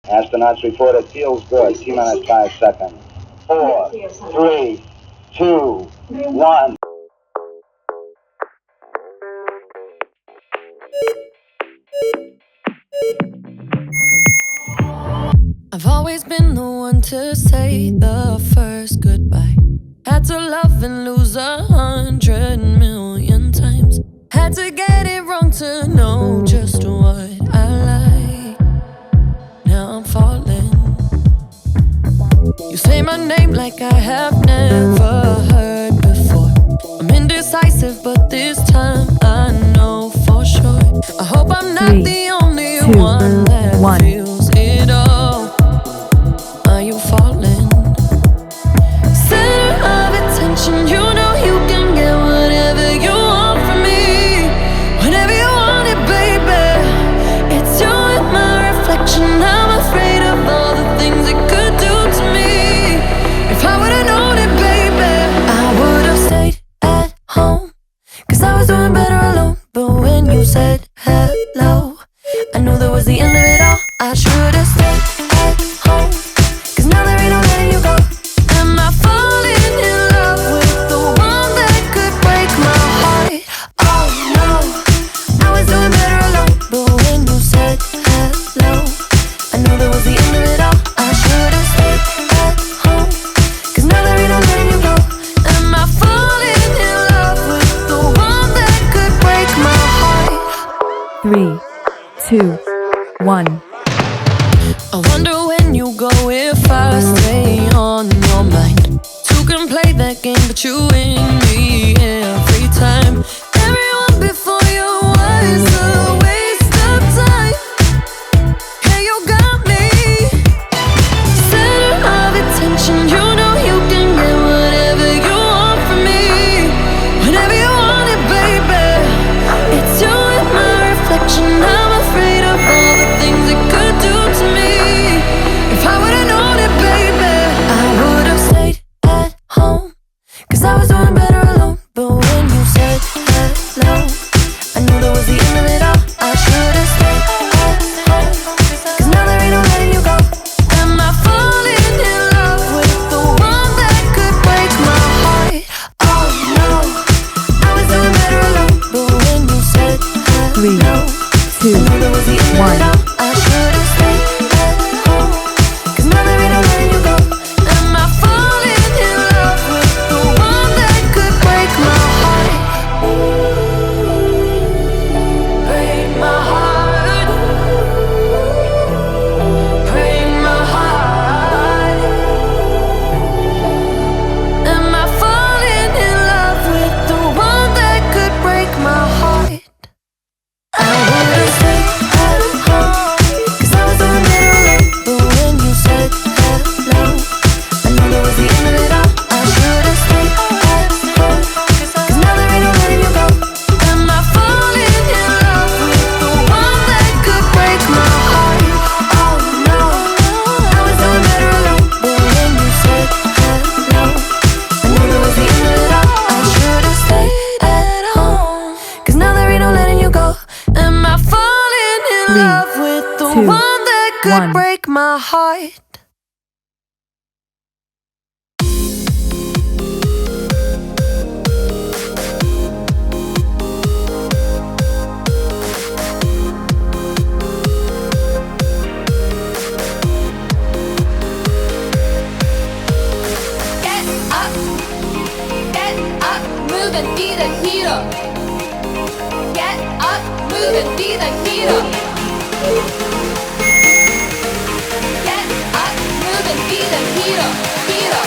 Astronauts report it feels good. T-minus 5 seconds. 4, 3, 2, 1. I've always been the one to say the first goodbye. Had to love and lose 100,000,000 times. Had to get it wrong to know just what I like. Now I'm falling. You say my name like I have never heard before. I'm indecisive, but this time I know for sure. I hope I'm not the only one that feels it all. Are you falling? Center of attention, you know you can get whatever you want from me. Whenever you want it, baby. It's you and my reflection. I'm afraid of all the things it could do to me. If I would've known it, baby, I would've stayed at home, 'cause I was doing better alone. But when you said hello, I knew that was the end of it all. I should've stayed at home, 'cause now there ain't no letting you go. Am I falling in love with the one that could break my heart? Oh no, I was doing better alone. But when you said hello, I knew that was the end of it all. I should've stayed at home, 'cause now there ain't no letting you go. Am I falling in love with the one that could break my heart? 3, 2, 1. I wonder when you go if I stay on your mind. Two can play that game, but you win me every time. Everyone before you was a waste of time. Hey, you got me. Center of attention, you know you can get whatever you want from me. Whenever you want it, baby. It's you and my reflection. I'm afraid of all the things it could do to me. If I would've known it, baby, I would've stayed at home, 'cause I was doing better alone. But when you said hello, I knew that was the end of it all. I should've stayed at home, 'cause now there ain't no letting you go. Am I falling in love with the one that could break my heart? Oh no, I was doing better alone. But when you said hello, 3, I 2, knew that was the end of 1. it all. I should've stayed at home, 'cause now there ain't no letting you go. Am I falling in love with the one that could break my heart? Break my heart. Break my heart. Am I falling in love with the one that could break my heart? I would've stayed at home, 'cause I was doing better alone. But when you said hello, I knew that was the end of it all. I should've stayed at home, 'cause now there ain't no letting you go. Am I falling in love with the one that could break my heart? Oh no, I was doing better alone. But when you said hello, I knew that was the end of it all. I should've stayed at home, 'cause now there ain't no letting you go. Am I falling in 3, love with the 2, one that could 1. break my heart? Get up, move and be the hero. Get up, move and be the hero. Get up, move and be the hero. Hero.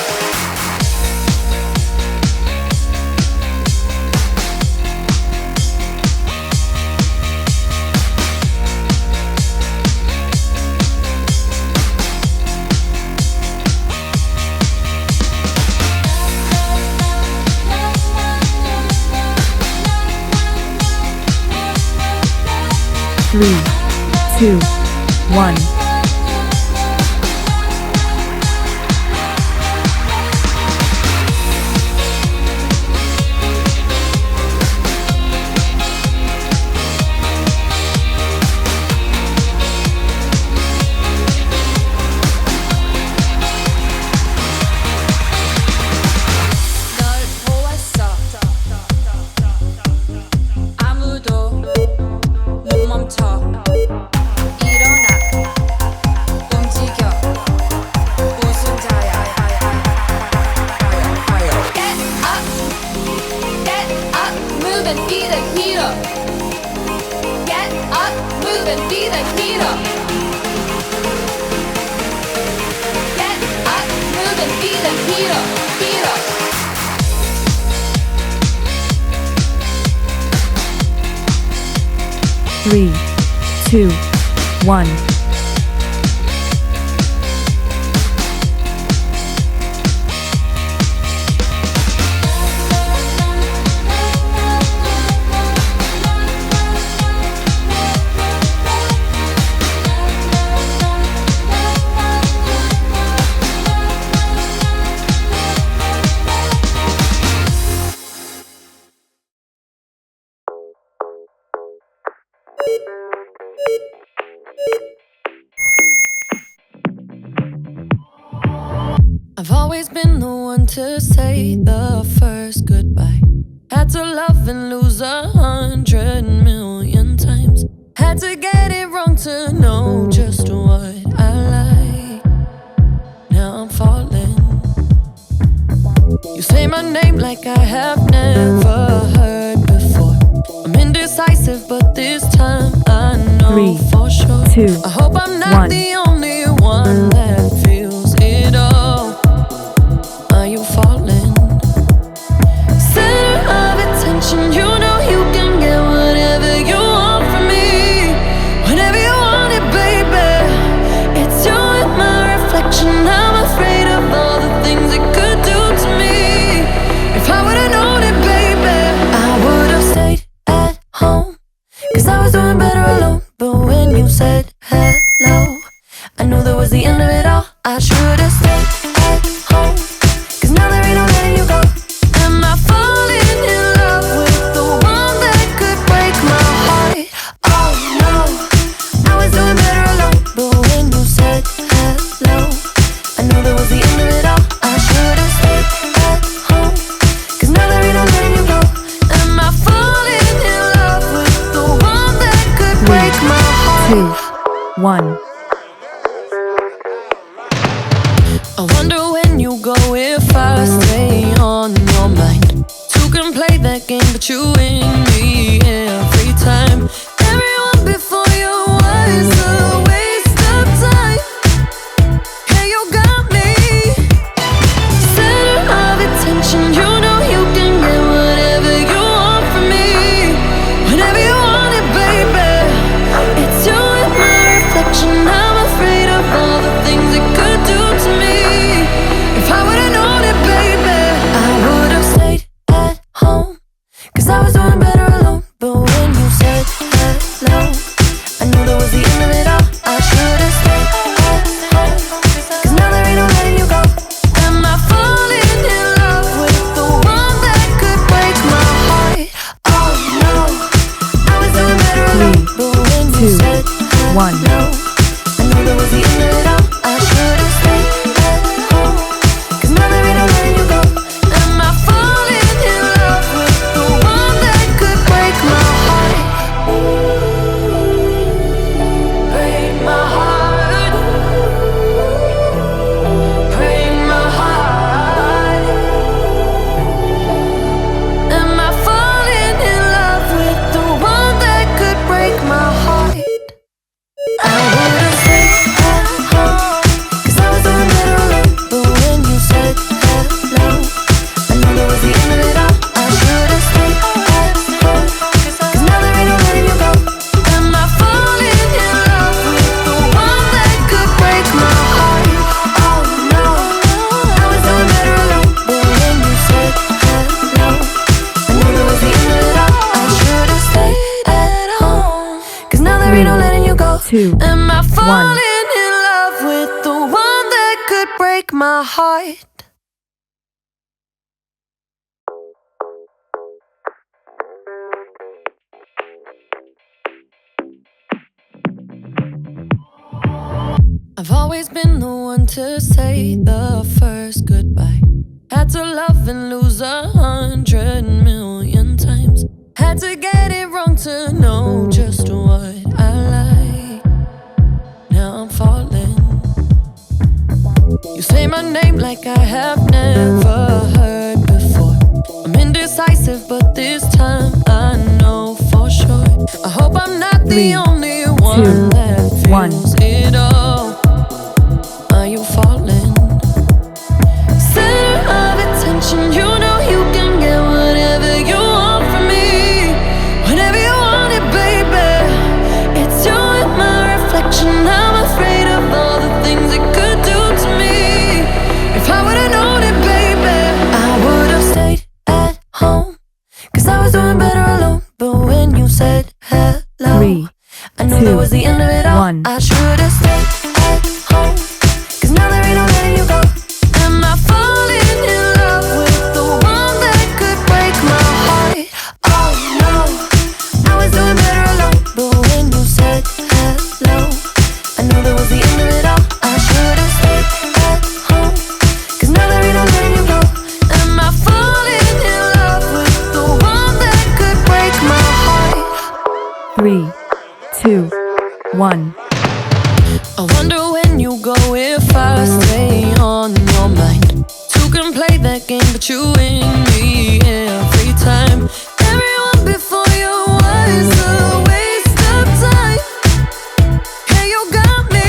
Three, 2, 1. 2, 1. I've always been the one to say the first goodbye. Had to love and lose 100,000,000 times. Had to get it wrong to know just what I like. Now I'm falling. You say my name like I have never heard before. I'm indecisive, but this time I know 3, for sure. 2, I hope I'm not 1. the only one that feels it all. Are you falling? Center of attention, you know you can get whatever you want from me. Whenever you want it, baby. It's you and my reflection. I'm afraid of all the things it could do to me. If I would've known it, baby, I would've stayed at home. 'Cause I was doing better alone. But when you said hello, I knew that was the end of it all. I should've stayed at home. 'Cause now there ain't no letting you go. Am I falling in love with the one that could break my heart? Oh no, I was doing better alone. But when you said hello, I knew that was the end of it all. I should've stayed at home. 'Cause now there ain't no letting you go. Am I falling in love with the one that could break my heart? 2, 1. I wonder when you go if I stay on your mind. Two can play that game, but you win me every time. Everyone before you was a waste of time. Yeah, you got me. Center of attention, you know you can get whatever you want from me. Whenever you want it, baby. It's you and my reflection. I'm afraid of all the things it could do to me. If I would've known it, baby, I would've stayed at home. 'Cause I was doing better alone. But when you said hello, I knew that was the end of it all. I should've stayed at home. 'Cause now there ain't no letting you go. Am I falling in love with the one that could break my heart? Oh no, I was doing better alone. 3, But when you 2, said 1. hello, I knew that was the end of it all. I should've stayed at home. 'Cause now there ain't no letting you go. Am I falling in love with the one that could break my heart? Break my heart. Break my heart. Am I falling in love with the one that could break my heart? I would've stayed at home. 'Cause I was doing better alone. But when you said hello, I knew that was the end of it all. I should've stayed at home. 'Cause now there ain't no letting you go. Am I falling in love with the one that could break my heart? Oh no, I was doing better alone. But when you said hello, I knew that was the end of it all. I should've stayed at home. 'Cause now there ain't no letting you go. 2, Am I 1. falling in love with the one that could break my heart? I've always been the one to say the first goodbye. Had to love and lose 100,000,000 times. Had to get it wrong to know just what I like. Now I'm falling. You say my name like I have never heard before. I'm indecisive, but this time I know for sure. I hope I'm not the 3, only one 2, that 1. feels it all. Are you falling? Center of attention, you know you can get whatever you want from me. Whenever you want it, baby. It's you and was the end of it all. I should've stayed at home, 'cause now there ain't no letting you go. Am I falling in love with the one that could break my heart? 3, 2, 1. I wonder when you go if I stay on your mind. Two can play that game, but you win me every time. Everyone before you was a waste of time. Hey, you got me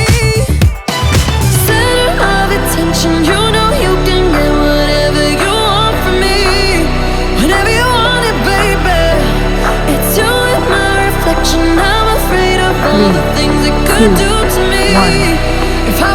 center of attention. You know you can get whatever you want from me, whenever you want it, baby. It's you and my reflection. I'm afraid of all the things it could do to me. If I